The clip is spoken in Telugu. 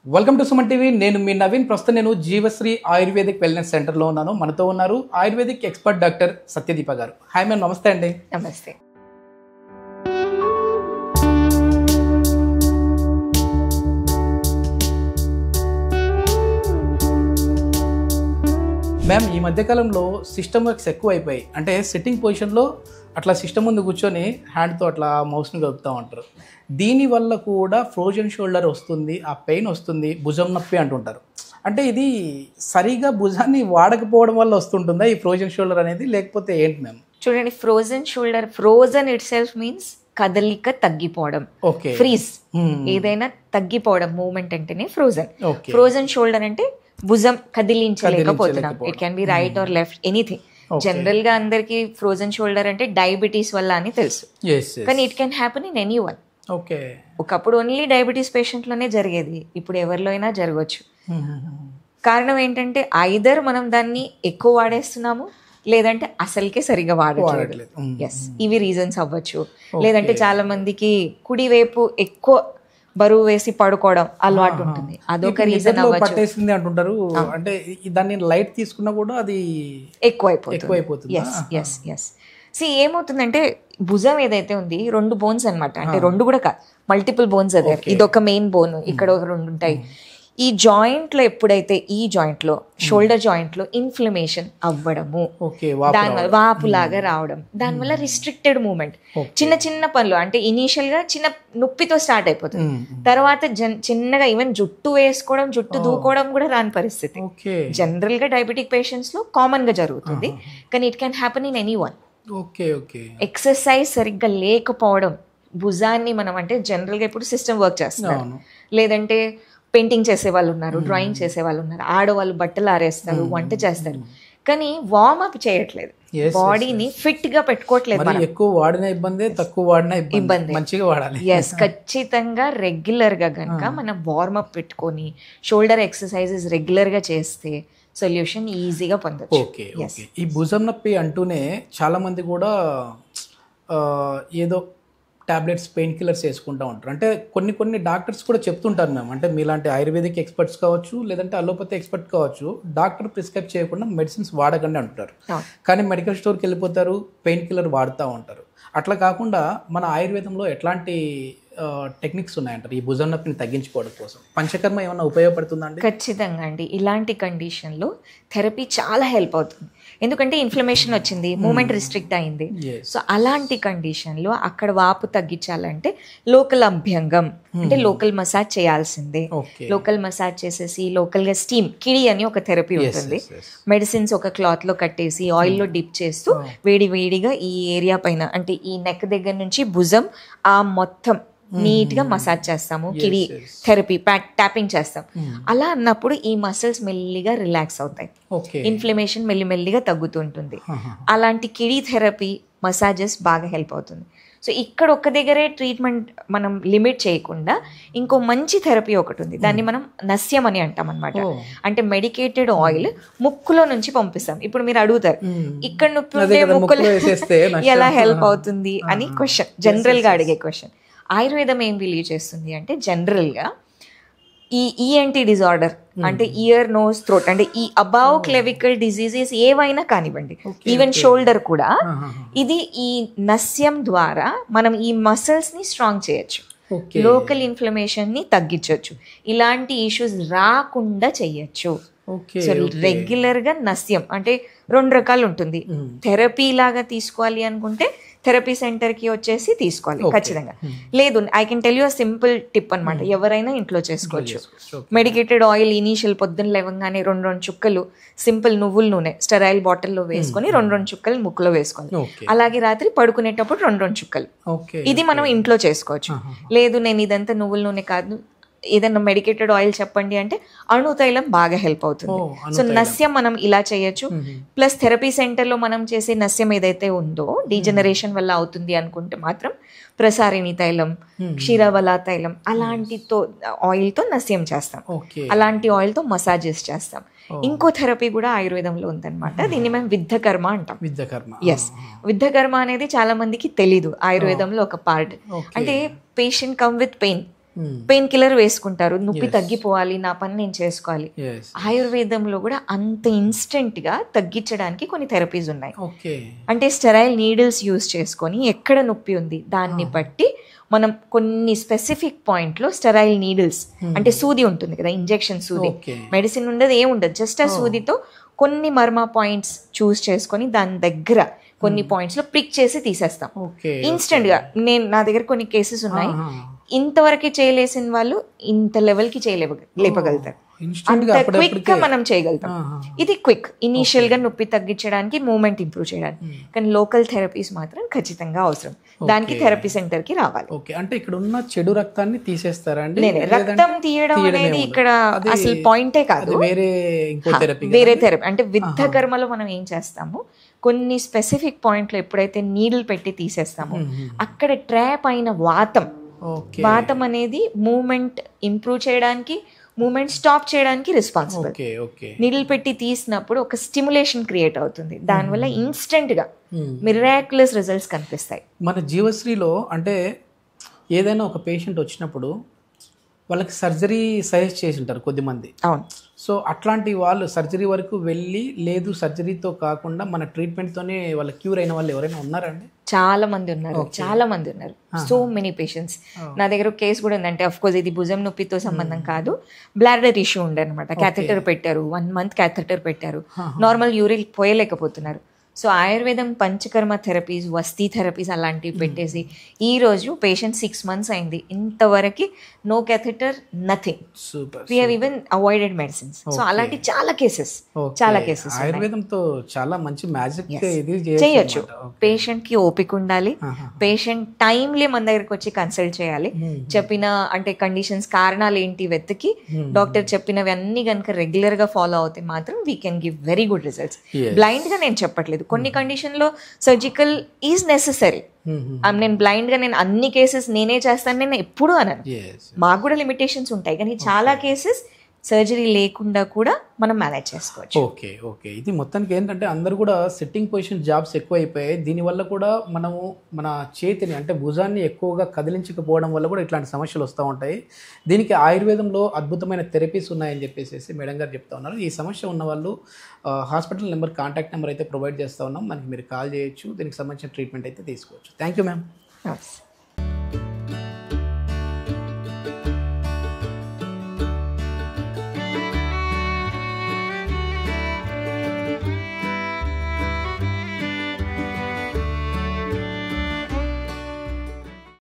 Welcome to Suman TV. నేను మీ నవీన్. ప్రస్తుతం నేను జీవశ్రీ ఆయుర్వేదిక్ వెల్నెస్ సెంటర్లో ఉన్నాను. మనతో ఉన్నారు ఆయుర్వేదిక్ ఎక్స్పర్ట్ డాక్టర్ సత్యదీప గారు. హాయ్ మ్యామ్, నమస్తే అండి. నమస్తే. మ్యామ్, ఈ మధ్యకాలంలో సిస్టమ్ వర్క్స్ ఎక్కువ అయిపోయాయి. అంటే సిట్టింగ్ పొజిషన్లో అట్లా సిస్టమ్ ముందు కూర్చొని హ్యాండ్తో అట్లా మౌస్ని కలుపుతూ ఉంటారు. దీనివల్ల కూడా ఫ్రోజన్ షోల్డర్ వస్తుంది, ఆ పెయిన్ వస్తుంది, భుజం నొప్పి అంటుంటారు. అంటే ఇది సరిగా భుజాన్ని వాడకపోవడం వల్ల వస్తుంటుందా ఈ ఫ్రోజన్ షోల్డర్ అనేది, లేకపోతే ఏంటి మ్యామ్? చూడండి, frozen shoulder, frozen it self means కదలిక తగ్గిపోవడం, ఓకే, ఫ్రీజ్. ఏదైనా తగ్గిపోవడం మూమెంట్ అంటేనే ఫ్రోజన్. ఫ్రోజన్ షోల్డర్ అంటే భుజం కదిలించలేకపోతున్నాం. It can be right or left, anything. General గా అందరికి ఫ్రోజన్ షోల్డర్ అంటే డయాబెటీస్ వల్ల అని తెలుసు, కానీ it can happen in any one. ఒకప్పుడు ఓన్లీ డయాబెటీస్ పేషెంట్ లోనే జరిగేది, ఇప్పుడు ఎవరిలో అయినా జరగవచ్చు. కారణం ఏంటంటే ఐదర్ మనం దాన్ని ఎక్కువ వాడేస్తున్నాము, లేదంటే అసలుకే సరిగా వాడట్లేదు. ఎస్, ఇవి రీజన్స్ అవ్వచ్చు. లేదంటే చాలా మందికి కుడివైపు ఎక్కువ బరువు వేసి పడుకోవడం అలవాటు ఉంటుంది, అదొక రీజన్ పట్టేసింది అంటుంటారు. అంటే దాన్ని లైట్ తీసుకున్నా కూడా అది ఎక్కువైపోతుంది. ఏమవుతుందంటే భుజం ఏదైతే ఉంది, రెండు బోన్స్ అన్నమాట. అంటే రెండు కూడా కాదు, మల్టిపుల్ బోన్స్. అదే ఇదొక మెయిన్ బోన్, ఇక్కడ ఒక రెండు ఉంటాయి. ఈ జాయింట్ లో ఎప్పుడైతే ఈ జాయింట్ లో షోల్డర్ జాయింట్ లో ఇన్ఫ్లమేషన్ అవ్వడము, దానివల్ల వాపులాగా రావడం, దానివల్ల రిస్ట్రిక్టెడ్ మూమెంట్, చిన్న చిన్న పనులు అంటే ఇనీషియల్ గా చిన్న నొప్పితో స్టార్ట్ అయిపోతుంది. తర్వాత చిన్నగా ఈవెన్ జుట్టు వేసుకోవడం, జుట్టు దూకోవడం కూడా రాని పరిస్థితి. జనరల్ గా డయాబెటిక్ పేషెంట్స్ లో కామన్ గా జరుగుతుంది, కానీ it can happen in any one. Exercise సరిగ్గా లేకపోవడం, భుజాన్ని మనం అంటే జనరల్ గా ఇప్పుడు సిస్టమ్ వర్క్ చేస్తున్నారు, లేదంటే పెయింటింగ్ చేసే వాళ్ళు ఉన్నారు, డ్రాయింగ్ చేసే వాళ్ళు ఉన్నారు, ఆడవాళ్ళు బట్టలు ఆరేస్తారు, వంట చేస్తారు, కానీ వార్మ్ అప్ చేయట్లేదు, బాడీని ఫిట్ గా పెట్టుకోవట్లేదు. ఎక్కువ వాడిన ఇబ్బంది, తక్కువ వాడిన ఇబ్బంది, మంచిగా వాడాలి. ఎస్, ఖచ్చితంగా రెగ్యులర్ గా గనక మనం వార్మ్ అప్ పెట్టుకొని షోల్డర్ ఎక్సర్సైజెస్ రెగ్యులర్ గా చేస్తే సొల్యూషన్ ఈజీగా పొందొచ్చు. ఈ భుజం నొప్పి అంటూనే చాలా మంది కూడా ఏదో టాబ్లెట్స్, పెయిన్ కిల్లర్స్ వేసుకుంటూ ఉంటారు. అంటే కొన్ని డాక్టర్స్ కూడా చెప్తుంటారు మ్యామ్, అంటే మీలాంటి ఆయుర్వేదిక్ ఎక్స్పర్ట్స్ కావచ్చు, లేదంటే అలోపతి ఎక్స్పర్ట్ కావచ్చు, డాక్టర్ ప్రిస్క్రైబ్ చేయకుండా మెడిసిన్స్ వాడకండి అంటారు. కానీ మెడికల్ స్టోర్కి వెళ్ళిపోతారు, పెయిన్ కిల్లర్ వాడుతూ ఉంటారు. అట్లా కాకుండా మన ఆయుర్వేదంలో ఎట్లాంటి టెక్నిక్స్ ఉన్నాయంటారు ఈ భుజం నొప్పిని తగ్గించుకోవడం కోసం? పంచకర్మ ఏమైనా ఉపయోగపడుతుందండి? ఖచ్చితంగా అండి. ఇలాంటి కండిషన్లో థెరపీ చాలా హెల్ప్ అవుతుంది. ఎందుకంటే ఇన్ఫ్లమేషన్ వచ్చింది, మూమెంట్ రిస్ట్రిక్ట్ అయింది. సో అలాంటి కండిషన్లో అక్కడ వాపు తగ్గించాలంటే లోకల్ అభ్యంగం అంటే లోకల్ మసాజ్ చేయాల్సిందే. లోకల్ మసాజ్ చేసేసి లోకల్గా స్టీమ్, కిడి అని ఒక థెరపీ ఉంటుంది. మెడిసిన్స్ ఒక క్లాత్ లో కట్టేసి ఆయిల్లో డిప్ చేస్తూ వేడిగా ఈ ఏరియా పైన అంటే ఈ నెక్ దగ్గర నుంచి భుజం ఆ మొత్తం నీట్ గా మసాజ్ చేస్తాము. కిడి థెరపీ, ట్యాపింగ్ చేస్తాం. అలా అన్నప్పుడు ఈ మసిల్స్ మెల్లిగా రిలాక్స్ అవుతాయి, ఇన్ఫ్లమేషన్ మెల్లిమెల్లిగా తగ్గుతుంటుంది. అలాంటి కిడి థెరపీ, మసాజెస్ బాగా హెల్ప్ అవుతుంది. సో ఇక్కడ ఒక్క దగ్గరే ట్రీట్మెంట్ మనం లిమిట్ చేయకుండా ఇంకో మంచి థెరపీ ఒకటి ఉంది, దాన్ని మనం నస్యం అని అంటాం అనమాట. అంటే మెడికేటెడ్ ఆయిల్ ముక్కులో నుంచి పంపిస్తాం. ఇప్పుడు మీరు అడుగుతారు, ఇక్కడ నొప్పి ఉంటే ముక్కులో ఎలా హెల్ప్ అవుతుంది అని క్వశ్చన్, జనరల్ గా అడిగే క్వశ్చన్. ఆయుర్వేదం ఏం బిలీవ్ చేస్తుంది అంటే జనరల్గా ఈ ఈఎన్టీ డిజార్డర్ అంటే ఇయర్, నోస్, థ్రోట్ అంటే ఈ అబౌవ్ క్లెవికల్ డిజీజెస్ ఏవైనా కానివ్వండి, ఈవెన్ షోల్డర్ కూడా, ఇది ఈ నస్యం ద్వారా మనం ఈ మసిల్స్ ని స్ట్రాంగ్ చేయొచ్చు, లోకల్ ఇన్ఫ్లమేషన్ ని తగ్గించవచ్చు, ఇలాంటి ఇష్యూస్ రాకుండా చెయ్యొచ్చు. సో రెగ్యులర్ గా నస్యం అంటే రెండు రకాలు ఉంటుంది. థెరపీ లాగా తీసుకోవాలి అనుకుంటే థెరపీ సెంటర్ కి వచ్చేసి తీసుకోవాలి ఖచ్చితంగా. లేదు, I can tell you a simple tip అనమాట, ఎవరైనా ఇంట్లో చేసుకోవచ్చు. మెడికేటెడ్ ఆయిల్ ఇనీషియల్ పొద్దున్న లేవగానే రెండు చుక్కలు సింపుల్ నువ్వుల నూనె స్టెరైల్ బాటిల్లో వేసుకొని రెండు చుక్కలు ముక్కులో వేసుకోవాలి. అలాగే రాత్రి పడుకునేటప్పుడు రెండు చుక్కలు. ఇది మనం ఇంట్లో చేసుకోవచ్చు. లేదు నేను ఇదంతా నువ్వుల నూనె కాదు, ఏదైనా మెడికేటెడ్ ఆయిల్ చెప్పండి అంటే అణు తైలం బాగా హెల్ప్ అవుతుంది. సో నస్యం మనం ఇలా చేయొచ్చు. ప్లస్ థెరపీ సెంటర్లో మనం చేసే నస్యం ఏదైతే ఉందో డీజనరేషన్ వల్ల అవుతుంది అనుకుంటే మాత్రం ప్రసారిణి తైలం, క్షీరవల తైలం అలాంటితో ఆయిల్తో నస్యం చేస్తాం, అలాంటి ఆయిల్తో మసాజెస్ చేస్తాం. ఇంకో థెరపీ కూడా ఆయుర్వేదంలో ఉందన్నమాట, దీన్ని మేము విద్ధకర్మ అంటాం. ఎస్, విద్ధకర్మ అనేది చాలా మందికి తెలీదు, ఆయుర్వేదంలో ఒక పార్ట్. అంటే patient come with pain, pain killer వేసుకుంటారు, నొప్పి తగ్గిపోవాలి, నా పని నేను చేసుకోవాలి. ఆయుర్వేదంలో కూడా అంత ఇన్స్టెంట్గా తగ్గించడానికి కొన్ని థెరపీస్ ఉన్నాయి. అంటే స్టెరైల్ నీడిల్స్ యూజ్ చేసుకొని ఎక్కడ నొప్పి ఉంది దాన్ని బట్టి మనం కొన్ని స్పెసిఫిక్ పాయింట్లో స్టెరైల్ నీడిల్స్, అంటే సూది ఉంటుంది కదా, ఇంజెక్షన్ సూది, మెడిసిన్ ఉండదు ఏముండదు, జస్ట్ ఆ సూదితో కొన్ని మర్మ పాయింట్స్ చూస్ చేసుకొని దాని దగ్గర కొన్ని పాయింట్స్ లో ప్రిక్ చేసి తీసేస్తాం ఇన్స్టెంట్ గా. నా దగ్గర కొన్ని కేసెస్ ఉన్నాయి, ఇంతవరకు చేయలేసిన వాళ్ళు ఇంత లెవెల్ కి లేపగలుగుతారు, అంత క్విక్ గా మనం చేయగలుగుతాం. ఇది క్విక్ ఇనీషియల్ గా నొప్పి తగ్గించడానికి, మూమెంట్ ఇంప్రూవ్ చేయడానికి. కానీ లోకల్ థెరపీస్ మాత్రం ఖచ్చితంగా అవసరం, దానికి థెరపీ సెంటర్ కి రావాలి. అంటే ఇక్కడ ఉన్న చెడు రక్తాన్ని తీసేస్తారా అండి? రక్తం తీయడం అనేది ఇక్కడ అసలు పాయింటే కాదు, వేరే థెరపీ. అంటే విద్ధ కర్మలో మనం ఏం చేస్తాము, కొన్ని స్పెసిఫిక్ పాయింట్లో ఎప్పుడైతే నీడిల్ పెట్టి తీసేస్తామో అక్కడ ట్రాప్ అయిన వాతం అనేది మూమెంట్ ఇంప్రూవ్ చేయడానికి, మూమెంట్ స్టాప్ చేయడానికి రెస్పాన్సిబుల్. నీడిల్ పెట్టి తీసినప్పుడు ఒక స్టిమ్యులేషన్ క్రియేట్ అవుతుంది, దానివల్ల ఇన్స్టెంట్ గా మిరాక్యులస్ రిజల్ట్స్ కనిపిస్తాయి. మన జీవశ్రీలో అంటే ఏదైనా ఒక పేషెంట్ వచ్చినప్పుడు వాళ్ళకి సర్జరీ సజెస్ట్ చేసి ఉంటారు కొద్దిమంది. అవును. సో అట్లాంటి వాళ్ళు సర్జరీ వరకు వెళ్ళి, లేదు సర్జరీతో కాకుండా మన ట్రీట్మెంట్తోనే వాళ్ళ క్యూర్ అయిన వాళ్ళు ఎవరైనా ఉన్నారండి? చాలా మంది ఉన్నారు. So many patients. నా దగ్గర కేసు కూడా ఉందంటే, అఫ్ కోర్స్ ఇది భుజం నొప్పితో సంబంధం కాదు, బ్లాడర్ ఇష్యూ ఉండే అనమాట. క్యాథెటర్ పెట్టారు, 1 month క్యాథెటర్ పెట్టారు, నార్మల్ యూరిన్ పోయలేకపోతున్నారు. సో ఆయుర్వేదం పంచకర్మ థెరపీస్, వస్తీ థెరపీస్ అలాంటివి పెట్టేసి ఈ రోజు పేషెంట్ 6 months అయింది, ఇంతవరకు no catheter, nothing. We have even avoided medicines. So అలాంటి చాలా కేసెస్ ఆయుర్వేదంతో చాలా మంచి మ్యాజిక్ చేయొచ్చు. పేషెంట్ కి ఓపిక ఉండాలి, పేషెంట్ టైమ్లీ మన దగ్గరకు వచ్చి కన్సల్ట్ చేయాలి, చెప్పిన అంటే కండిషన్స్ కారణాలు ఏంటి వెతికి డాక్టర్ చెప్పినవి అన్ని కనుక రెగ్యులర్ గా ఫాలో అవుతే మాత్రం we can give very good results. Blind గా నేను చెప్పట్లేదు, కొన్ని కండిషన్ లో సర్జికల్ ఈజ్ నెసెసరీ. నేను బ్లైండ్ గా నేను అన్ని కేసెస్ నేనే చేస్తాను నేను ఎప్పుడు అనను, మాకు కూడా లిమిటేషన్స్ ఉంటాయి. కానీ చాలా కేసెస్ సర్జరీ లేకుండా కూడా మనం మేనేజ్ చేసుకోవచ్చు. ఓకే. ఇది మొత్తానికి ఏంటంటే అందరూ కూడా సిట్టింగ్ పొజిషన్ జాబ్స్ ఎక్కువ అయిపోయాయి. దీనివల్ల కూడా మనము మన చేతిని అంటే భుజాన్ని ఎక్కువగా కదిలించకపోవడం వల్ల కూడా ఇట్లాంటి సమస్యలు వస్తూ ఉంటాయి. దీనికి ఆయుర్వేదంలో అద్భుతమైన థెరపీస్ ఉన్నాయని చెప్పేసి మేడం గారు చెప్తా ఉన్నారు. ఈ సమస్య ఉన్న వాళ్ళు హాస్పిటల్ నెంబర్, కాంటాక్ట్ నెంబర్ అయితే ప్రొవైడ్ చేస్తూ ఉన్నాం, మనకి మీరు కాల్ చేయొచ్చు, దీనికి సంబంధించిన ట్రీట్మెంట్ అయితే తీసుకోవచ్చు. Thank you ma'am.